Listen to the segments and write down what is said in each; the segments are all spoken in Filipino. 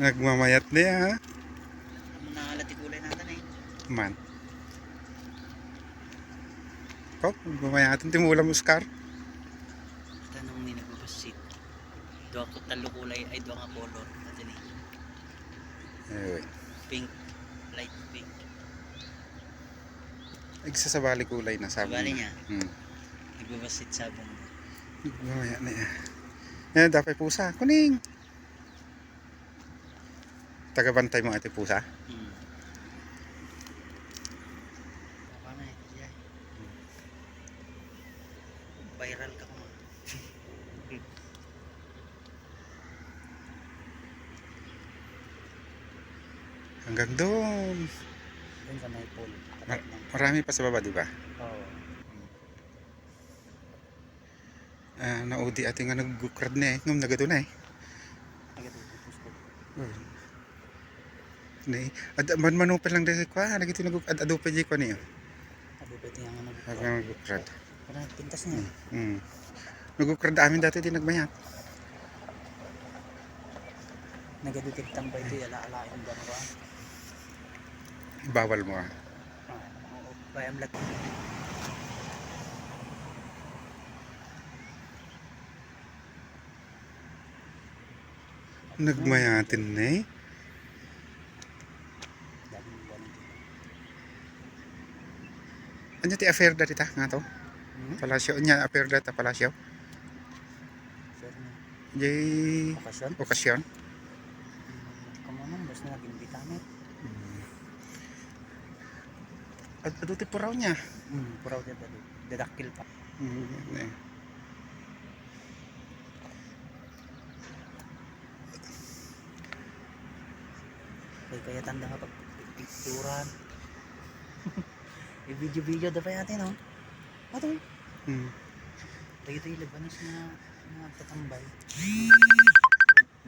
Nagmamayat na yan, ha? Ano nakalati kulay natin eh. Man. Ikaw, nagmamayatin. Timulam, Oscar. Tanong ni nagbabasit. Doa ko talo kulay ay doa nga color natin eh. Ayun. Pink, light pink. Nagsasabali kulay na sabong Sabali na. niya? Nagbabasit sabong. Nagmamaya na yan. Yan, dapat pusa. Kuning. Tagabantay mo ate pusa. Baka na ito siya. Viral ka mo. Hanggang doon. Doon sa may pool. Marami pa sa baba, di ba? Oo. Naudi ate nga nag-gukrad na eh. Ngum nagado na eh. Nagatutupos ko. Man manupal lang dahil ko. Nagito nag-ado pa di ko niyo. Ado pwede nga Nag-gukrad. Parang pintas niya. Nag-gukrad amin dati di nagmayat. Nagadukit tambay ito. Ala-alain ba ba? Bawal mo ah. Oo. Bayam lagi. Nagmayatin na eh. Daming buwan dito. Ano ti affair dati ta nga to? Palasyo niya affair dati palasyo. Sure na. Jay Okasyon? okasyon. Kamanong basta nag-imbita na. Ado ti puraw niya. Puraw dito. Dadakil pa. Kaya tanda nga pag picturan. Video dapat natin, no? Ato. Ito yung labanas na tatambay.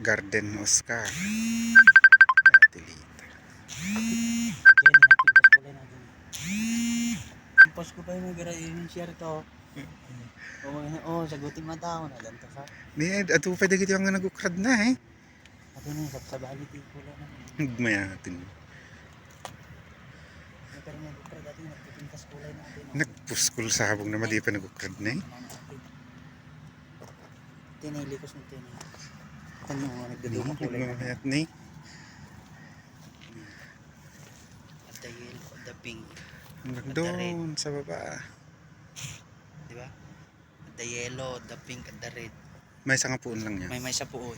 Garden Oscar. Tilita. Diyan, nagpintas ko lang natin. Pimpas ko pa yung share to. Sagutin mo tao na ganito sa. Ni ado pa dagiti nga nagukrad na eh. Ato na, sabsabaliti ko lang naman. Nagmayatin. Pero nga, bukra dati nagpipintas kulay natin. Nagpuskol sa habong naman di pa nagukrad na eh. Tinili ko sa tinili. Ano nga, nagduduma kulay na. Nagmamayat na eh. At the yellow, at the pink. Hanggang doon sa baba. Di ba? At the yellow, the pink, at the red. May isang puon lang niya. May sa puon.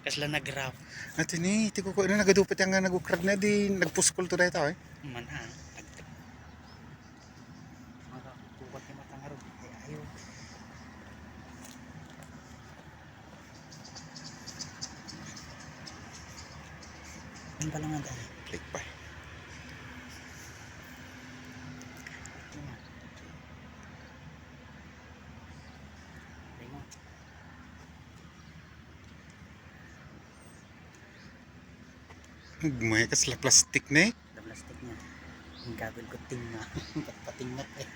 Kasla nag-graph. At ini, tiko ko na nagadupit yung nga nagukrad na di nagpuskol to dahil tao eh. Mana, makakukat yung matangaro. Ayaw. Ano pa lang nga dahil? Click pa. May kasla plastic na eh. The plastic niya. Yung kabel ko ting na. Patingat eh.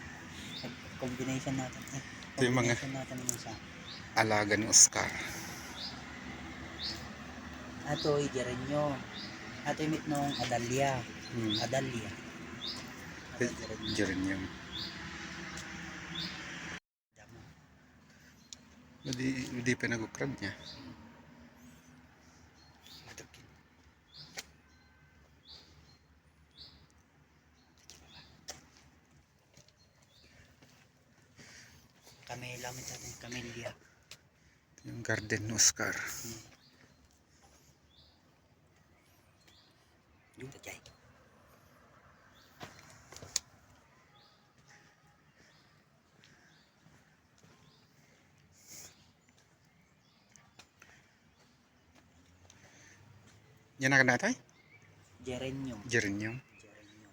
Combination natin eh. Ito yung mga natin naman sa alaga ni Oscar. ato idirenyo. Ato imit nung Adalia. Adalia. Diyan yung. Hindi pa nagukrad niya. Camellia mit atin, camellia. Yung garden ni Oscar. Yung tajay. Yan na ka na tayo? Geranium. Geranium.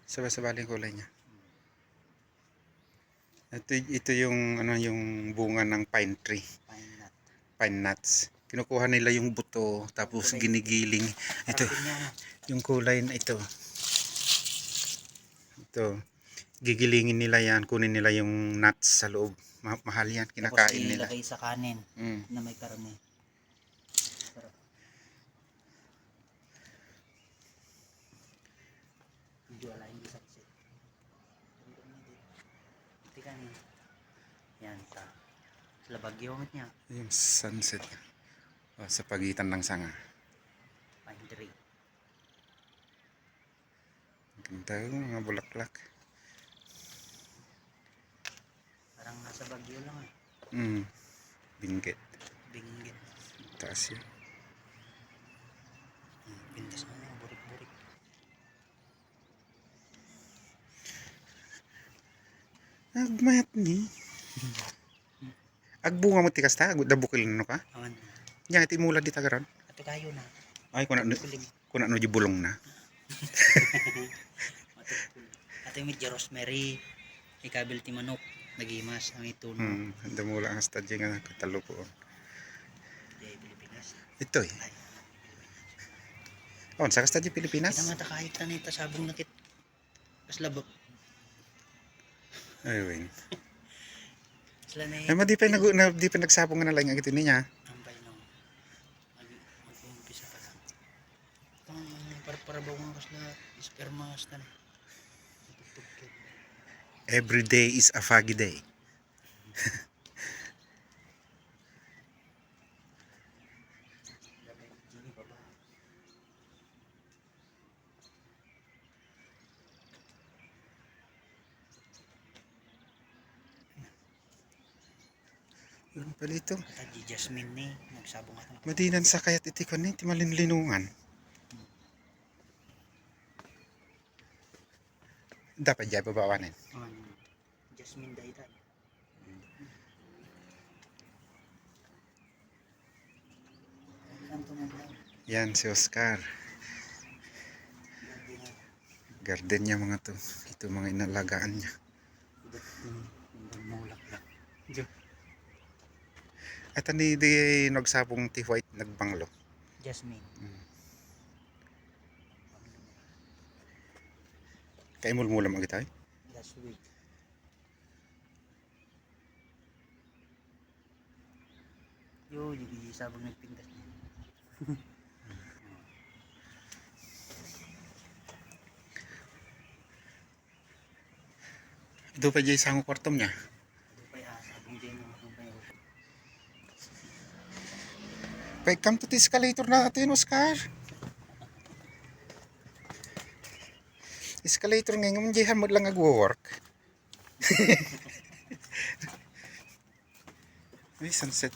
Sabay-sabaling kulay niya. Ito yung ano yung bunga ng pine tree. Pine nuts. Kinukuha nila yung buto tapos ginigiling. Ito yung kulay na ito. Ito. Gigilingin nila yan, kunin nila yung nuts sa loob. Mahal yan, kinakain nila. Tapos ilagay sa kanin na may karne. Sarap. video ala hindi sunset. Ito kan yan sa Bagyo niya. Yung sunset. Sa pagitan ng sanga. Pine tree. Ganda yung mga bulaklak. Parang nasa Bagyo lang Binggit. Binggit. Taas yun. Pintas na yung burik-burik. Agmayat ni. Agbunga mo tikas ta, dabukil no ka. Aman. Yang iti mula di tagaran. Ato kayo na. Ay kuna no bulong na. Ato yung medyo rosemary. Ikabil ti manok. Nagimas ang ituno. Damula ang stadya nga katalo po. Di Pilipinas. Ito eh. Sa stadya Pilipinas. Kita mata kahit tanita sabong nakit. Kaslabak. Ayun. Sila na Ay di pa nagsabong na lang ang ito niya. Ambay no. Mag-umpisa pa lang. Para ba kung kasla spermas na. Every day is a foggy day. Yung palito. Kata Jasmine ni nagsabong ato. Madinan sa kayat itikon ni timalinlinungan. Dapat dyan babawanin. Jasmine dayta. Yan si Oscar. Garden niya mga to. Ito mga inalagaan niya. At ani di nagsabong ti white nagbanglo. Jasmine. Kay mulmula magitay. Last week. Yo, yung sabong nagpintas niya. Ito pa dyan isang kwartom niya. Ito pa yung sabong din. Come to the escalator natin, Oscar. Escalator ngayon, diyan mo lang nag-work. Ay, sunset.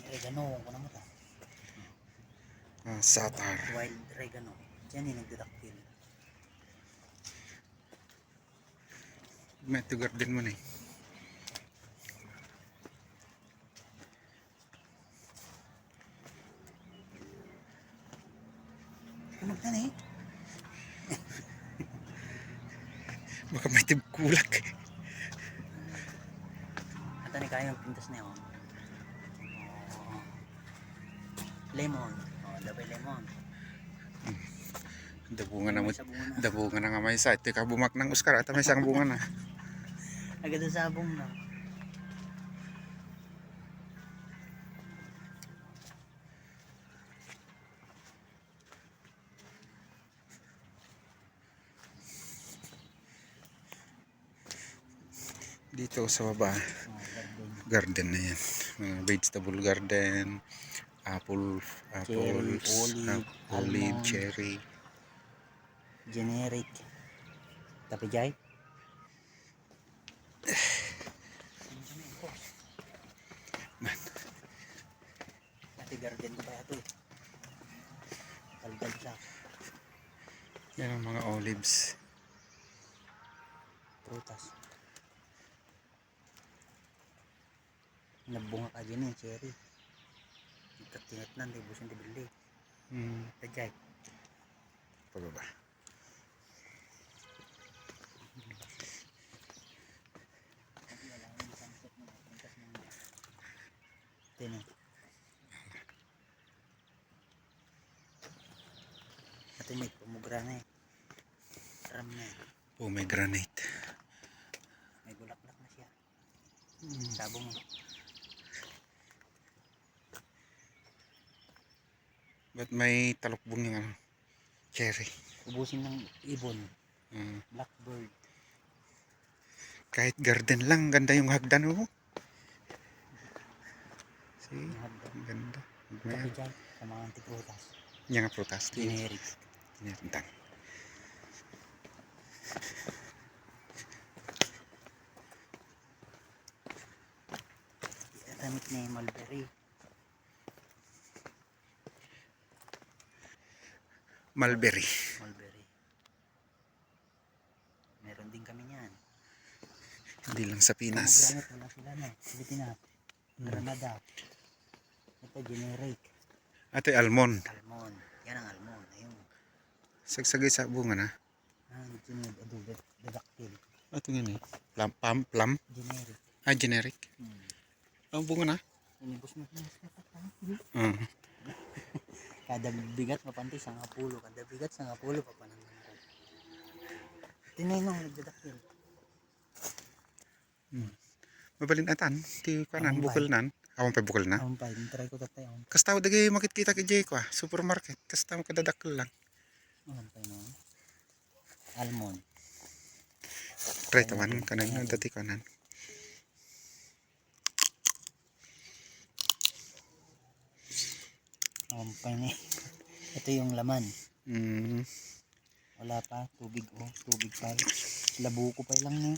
Regano, kung mo ta. Satar. Wild regano. Diyan yung nagdadakpil. May ito garden mo na eh. Tunog na eh. Baka may tibkulak. Ata ni kayo ang pintas na yun. Lemon. Dabay lemon. Dabunga na nga may sa. Ito ka bumak ng Oscar at may isang bunga na. Agad ang sabong na. Dito sa baba, garden na yan. Mga vegetable garden, apples, olive, cherry. Generic. Tapi jay. Ati garden ko pa ito eh. Kaldag sa. Yan ang mga olives. Prutas. Nabunga ka dyan eh, cherry. Ikatinat na, hindi busin dibili. Tajay. Pababa. Tini. Ito may pomegranate. Ram na eh. Pomegranate. May bulaklak na siya. Sabong. Ba't may talukbong yung ano, cherry? Ubusin ng ibon. Mm. Blackbird. Kahit garden lang, ganda yung hagdan oh. See, Yung hagdan. ang ganda. Kape dyan sa mga antiprutas. Yung nga prutas. Generic. Tinirintang. Ramit na yung mulberry. Mulberry. Mulberry. Meron din kami yan. Hindi lang sa Pinas. Pomegranate wala sila no. Pilipinas. Granada. Ito generic. Ito yung almond. Almond. Yan ang almond. Ayun. Sagsagay sa bunga na. Sunod. Adobe. Dadaktil. Ito yun eh. Plum. Generic. Ah, generic. Ang bunga na. Inibos mo na. Kada bigat mapanti sa nga pulo. Kada bigat sa nga pulo papananggan ko. Tinay nung nagdadaktil. Mabalin atan. Ti kanan, bukol nan. Awan pa bukol na. Awan pa. Try ko tatay. Kas tao dagi makikita kay Jay ko ah. Supermarket. Kas tao kadadakil lang. Awan pa no. Almond. Try taman kanan dati kanan. Awan pa ni. Ito yung laman. Mm. Wala pa. Tubig oh. Tubig pa. Labuko pa lang ni.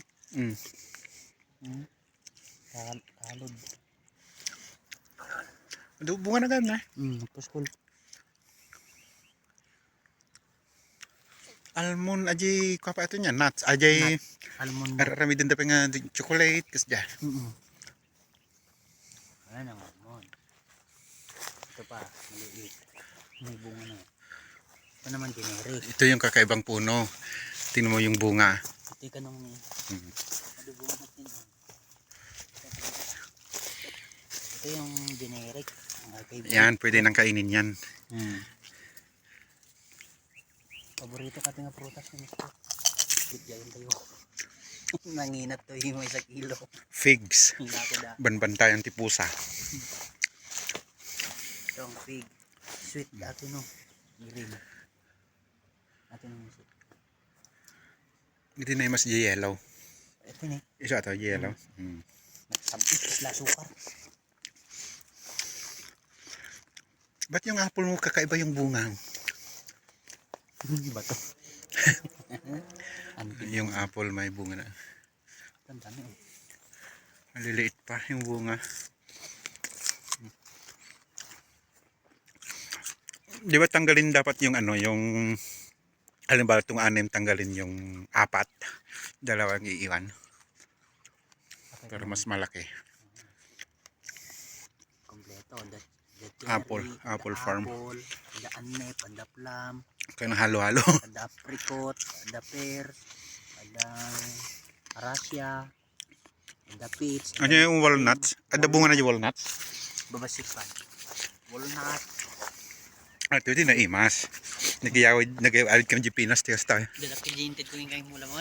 Kalod. Bunga na gana. Puskol. Almond aji ko pa ito niya. Nuts. Ajay. Almond. Arami din dapat nga chocolate. Kas dyan. Ayan ang almond. Ito pa. Maliit. May bunga na. Ito naman generic. Ito yung kakaibang puno. Tingnan mo yung bunga. Ito ka nung ni. Bunga natin. Ito yung generic. Yan, pwede nang kainin yan. Paborito ka nga prutas ng gusto. Bigyan tayo. Nanginat to yung may 1 kilo. Figs. Banbantayan ti pusa. Ito ang fig. Sweet dati no. Green. Dati no sweet. Hindi na yung mas yellow. Ito ni. Isa ito, yellow. Nagsabit sila sukar. Ba't yung apple mo kakaiba yung bunga? Bato. Yung apple may bunga na. Ang dami. Maliliit pa yung bunga. Di ba tanggalin dapat yung ano, yung halimbawa itong 6 tanggalin yung 4. 2 iiwan. Pero mas malaki. Kompleto. Apple farm. The anep, the plum, Kaya ng halo-halo. the apricot, the pear, the arasia, the peach. Ano yung walnuts? Ada bunga na yung walnuts? Babasipan. Walnut. Ito din na imas. Nag-iawid kami di Pinas. Tiyas tayo. Dadak kijinted ko yung kayong mula mo.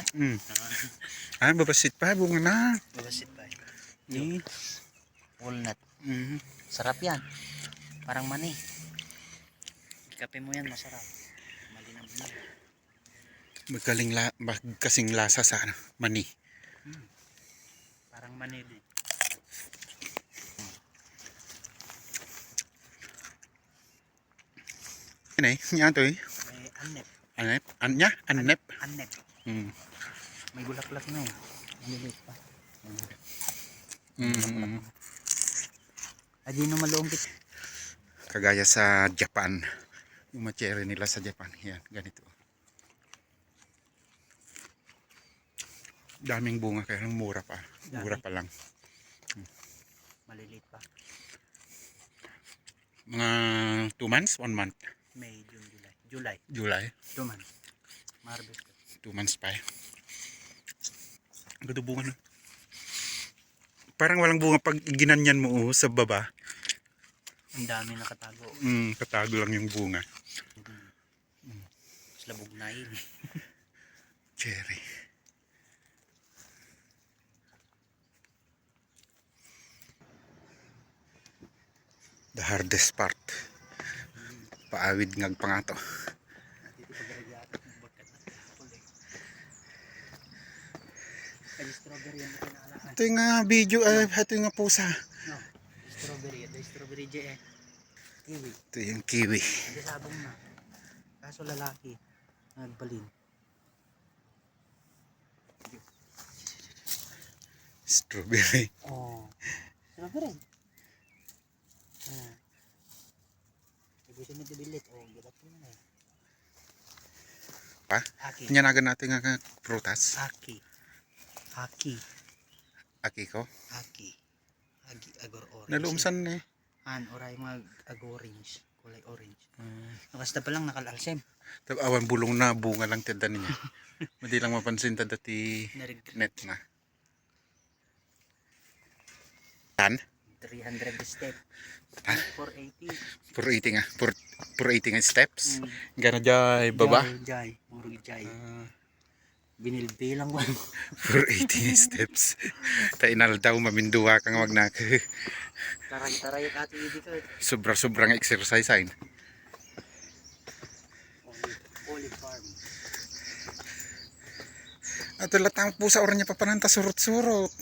Babasit pa. Bunga na. Babasipan. Mm. Walnut. Mm. Sarap yan. Parang mani. Kape mo yan, masarap. Malinam na. Magkasing lasa sa mani. Parang mani din. Ano eh? Yan to eh. May anep. Anep? Anya? Anep? Anep. May bulaklak na eh. Maliliit pa. Adi no malumpit. Kagaya sa Japan. Yung cherry nila sa Japan. Yan, ganito. Daming bunga kaya mura pa. Mura pa lang. Maliliit pa. Mga 2 months? 1 month? May June, July. July? 2 months. Marbet. 2 months pa eh. Ganda bunga na. Parang walang bunga pag ginanyan mo sa baba. Ang dami nakatago. Katago lang yung bunga. Labog na yun. Cherry. The hardest part. Paawid ngag pangato. Dito pag-aragyata ng bagkat na kapag eh. Kaya strawberry yan ito naalaan. Ito yung video, ito yung pusa. No, strawberry. Ito yung strawberry dyan eh. Kiwi. Ito yung kiwi. Hindi sabong na. Kaso lalaki. Nagbalin. Strawberry. Oh. Strawberry. Gusto nyo dibilit. Oh, gilat ko na eh. Pa? Aki. Nyanagan natin nga prutas. Aki. Aki. Aki ko. Aki. Agi agor orange. Naluumsan eh. Oray mag orange. Kulay orange. Basta pa lang nakalalsem. Awan bulong na bunga lang tinda niya. Madi lang mapansin tada ti Narig- net na. Tan? 300 step. Ah. 480. 480 nga. 480 nga steps. Mm. Gana jay baba. Jay. Murag jay. Binilbilang ko. 480 nga steps. Tainal daw maminduwa kang magnak. Taray-taray at ati hindi ka. Sobra-sobrang exercise ay. Olive farm. At latang pusa oran niya papananta surot-surot.